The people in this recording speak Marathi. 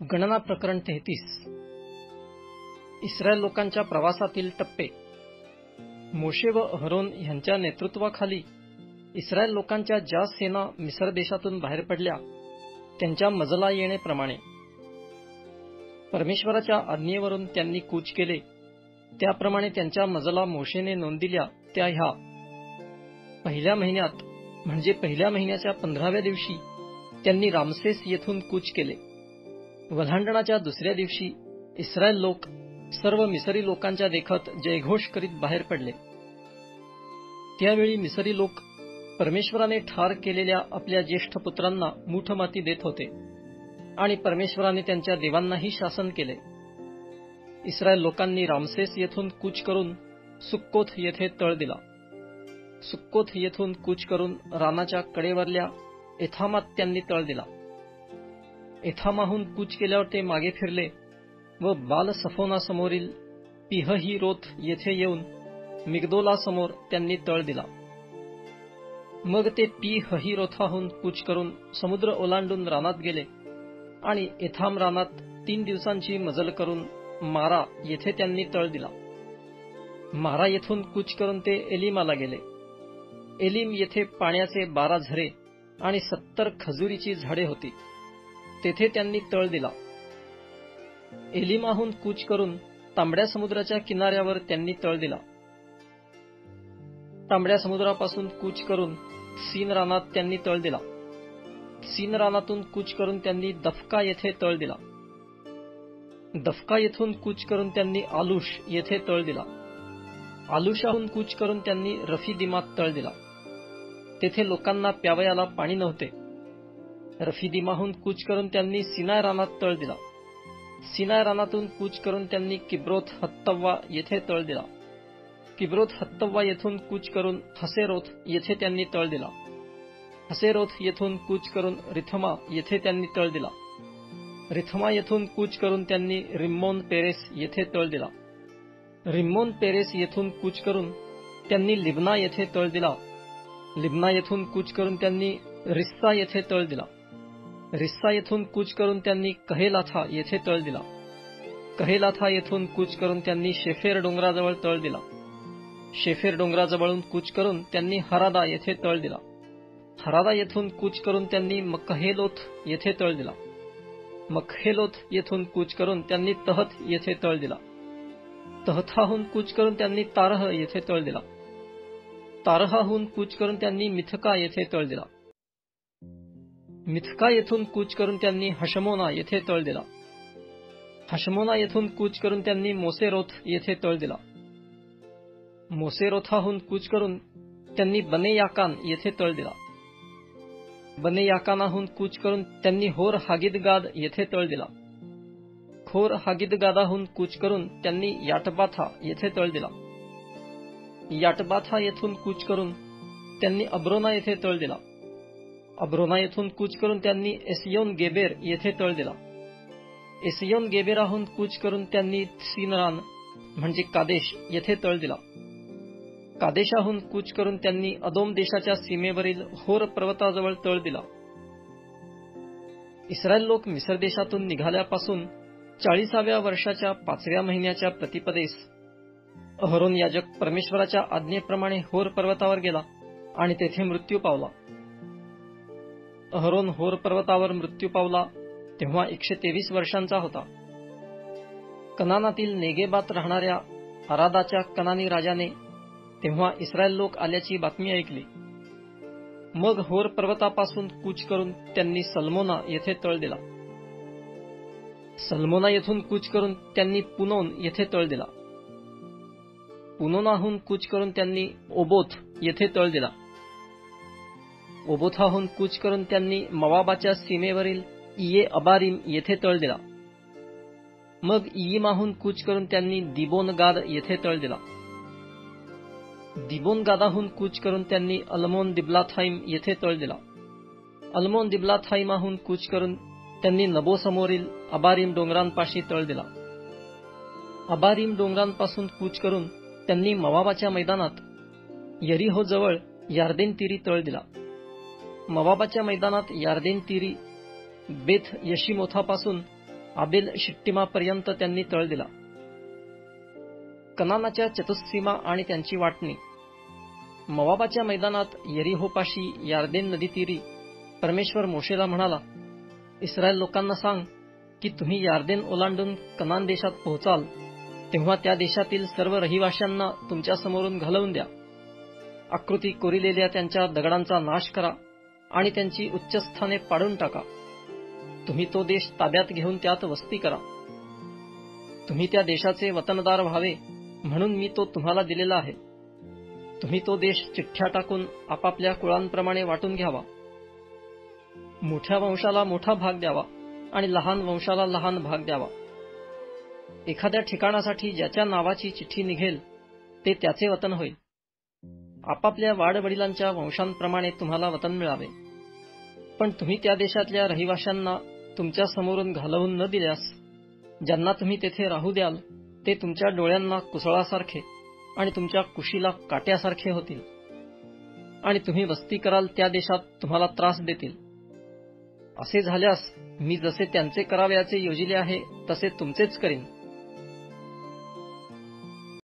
गणना प्रकरण 33. इस्रायल लोकांच्या प्रवासातील टप्पे. मोशे व अहरोन यांच्या नेतृत्वाखाली इस्रायल लोकांच्या ज्या सेना मिस्र देशातून बाहेर पडल्या त्यांच्या मजला येणेप्रमाणे परमेश्वराच्या आज्ञेवरून त्यांनी कूच केले, त्याप्रमाणे त्यांच्या मजला मोशेने नोंदिल्या त्या ह्या. पहिल्या महिन्यात म्हणजे पहिल्या महिन्याच्या 15व्या दिवशी त्यांनी रामसेस येथून कूच केले. वल्हांडणाच्या दुसऱ्या दिवशी इस्रायल लोक सर्व मिसरी लोकांच्या देखत जयघोष करीत बाहेर पडले. त्यावेळी मिसरी लोक परमेश्वराने ठार केलेल्या आपल्या ज्येष्ठ पुत्रांना मूठ माती देत होते आणि परमेश्वराने त्यांच्या देवांनाही शासन केले. इस्रायल लोकांनी रामसेस येथून कूच करून सुक्कोथ येथे तळ दिला. सुक्कोथ येथून कूच करून रानाच्या कडेवरल्या एथामात त्यांनी तळ दिला. एथामाहून कूच केल्यावर ते मागे फिरले व बाल सफोना समोरील पिहहीरोथ येथे येऊन मिगदोला समोर त्यांनी तळ दिला. मग ते पिहहीरोथाहून कूच करून समुद्र ओलांडून रानात गेले आणि एथाम रानात 3 दिवसांची मजल करून मारा येथे त्यांनी तळ दिला. मारा येथून कूच करून ते एलिमाला गेले. एलिम येथे पाण्याचे 12 झरे आणि 70 खजुरीची झाडे होती, तेथे त्यांनी तळ दिला. एलिमाहून कूच करून तांबड्या समुद्राच्या किनाऱ्यावर त्यांनी तळ दिला. तांबड्या समुद्रापासून कूच करून सीन रानात त्यांनी तळ दिला. सीन रानातून कूच करून त्यांनी दफका येथे तळ दिला. दफका येथून कूच करून त्यांनी आलुश येथे तळ दिला. आलुशाहून कूच करून त्यांनी रफिदिमात तळ दिला. तेथे लोकांना प्यावयाला पाणी नव्हते. रफिदिमाहून कूच करून त्यांनी सिनाय रानात तळ दिला. सिनाय रानातून कूच करून त्यांनी किब्रोथ हत्तव्वा येथे तळ दिला. किब्रोथ हत्तव्वा येथून कूच करून हसेरोथ येथे त्यांनी तळ दिला. हसेरोथ येथून कूच करून रिथमा येथे त्यांनी तळ दिला. रिथमा येथून कूच करून त्यांनी रिम्मोन पेरेस येथे तळ दिला. रिम्मोन पेरेस येथून कूच करून त्यांनी लिब्ना येथे तळ दिला. लिब्ना येथून कूच करून त्यांनी रिस्सा येथे तळ दिला. रिस्सा येथून कूच करून त्यांनी कहेलाथा येथे तळ दिला. कहेलाथा येथून कूच करून त्यांनी शेफेर डोंगराजवळ तळ दिला. शेफेर डोंगराजवळून कूच करून त्यांनी हरादा येथे तळ दिला. हरादा येथून कूच करून त्यांनी मकहेलोथ येथे तळ दिला. मकहेलोथ येथून कूच करून त्यांनी तहत येथे तळ दिला. तहथाहून कूच करून त्यांनी तारह येथे तळ दिला. तारहाहून कूच करून त्यांनी मिथका येथे तळ दिला. मिथका येथून कूच करून त्यांनी हशमोना येथे तळ दिला. हशमोना येथून कूच करून त्यांनी मोसेरोथ येथे तळ दिला. मोसेरोथाहून कूच करून त्यांनी बने याकान येथे तळ दिला. बने याकानाहून कूच करून त्यांनी होर हागिदगाद येथे तळ दिला. होर हागिदगादाहून कूच करून त्यांनी याटबाथा येथे तळ दिला. याटबाथा येथून कूच करून त्यांनी अब्रोना येथे तळ दिला. अब्रोना येथून कूच करून त्यांनी एसियोन गेबेर येथे तळ दिला. एसियोन गेबेराहून कूच करून त्यांनी सीनरान म्हणजे कादेश येथे तळ दिला. कादेशाहून कूच करून त्यांनी अदोम देशाच्या सीमेवरील होर पर्वताजवळ तळ दिला. इस्रायल लोक मिस्र देशातून निघाल्यापासून 40व्या वर्षाच्या 5व्या महिन्याच्या प्रतिपदेस अहरोन याजक परमेश्वराच्या आज्ञेप्रमाणे होर पर्वतावर गेला आणि तेथे मृत्यू पावला. अहरोन होर पर्वतावर मृत्यू पावला तेव्हा 123 वर्षांचा होता. कनानातील नेगेबात राहणाऱ्या अरादाच्या कनानी राजाने तेव्हा इस्रायल लोक आल्याची बातमी ऐकली. मग होर पर्वतापासून कूच करून त्यांनी सल्मोना येथे तळ दिला. सल्मोना येथून कूच करून त्यांनी पुनोन येथे तळ दिला. पुनोनाहून कूच करून त्यांनी ओबोथ येथे तळ दिला. ओबोथाहून कूच करून त्यांनी मवाबाच्या सीमेवरील इये अबारीम येथे तळ दिला. मग इयीमाहून कूच करून त्यांनी दिबोनगाद येथे तळ दिला. दिबोनगादाहून कूच करून त्यांनी अल्मोन दिब्लाथाईम येथे तळ दिला. अल्मोन दिब्लाथाईमाहून कूच करून त्यांनी नबोसमोरील अबारीम डोंगरांपाशी तळ दिला. अबारीम डोंगरांपासून कूच करून त्यांनी मवाबाच्या मैदानात यरीहो जवळ यार्देन तीरी तळ दिला. मवाबाच्या मैदानात यार्देन तीरी बेथ यशिमोथापासून आबेल शिट्टीमापर्यंत त्यांनी तळ दिला. कनानाच्या चतुस्सीमा आणि त्यांची वाटणी. मोवाबाच्या मैदानात यरीहोपाशी यार्देन नदीतीरी परमेश्वर मोशेला म्हणाला, इस्रायल लोकांना सांग की तुम्ही यार्देन ओलांडून कनान देशात पोहोचाल तेव्हा त्या देशातील सर्व रहिवाशांना तुमच्या समोरून घालवून द्या. आकृती कोरिलेल्या त्यांच्या दगडांचा नाश करा आणि त्यांची उच्चस्थाने पाडून टाका. तुम्ही तो देश ताब्यात घेऊन त्यात वस्ती करा. तुम्ही त्या देशाचे वतनदार व्हावे म्हणून मी तो तुम्हाला दिलेला आहे. तुम्ही तो देश चिठ्ठ्या टाकून आपापल्या कुळांप्रमाणे वाटून घ्यावा. मोठ्या वंशाला मोठा भाग द्यावा आणि लहान वंशाला लहान भाग द्यावा. एखाद्या ठिकाणासाठी ज्याच्या नावाची चिठ्ठी निघेल ते त्याचे वतन होईल. आपापल्या वाडवडिलांच्या वंशांप्रमाणे तुम्हाला वतन मिळावे. पण तुम्ही त्या देशातल्या रहिवाशांना तुमच्या समोरून घालवून न दिल्यास ज्यांना तुम्ही तेथे राहू द्याल ते तुमच्या डोळ्यांना कुसळासारखे आणि तुमच्या कुशीला काट्यासारखे होतील आणि तुम्ही वस्ती कराल त्या देशात तुम्हाला त्रास देतील. असे झाल्यास मी जसे त्यांचे करावयाचे योजिले आहे तसे तुमचेच करीन.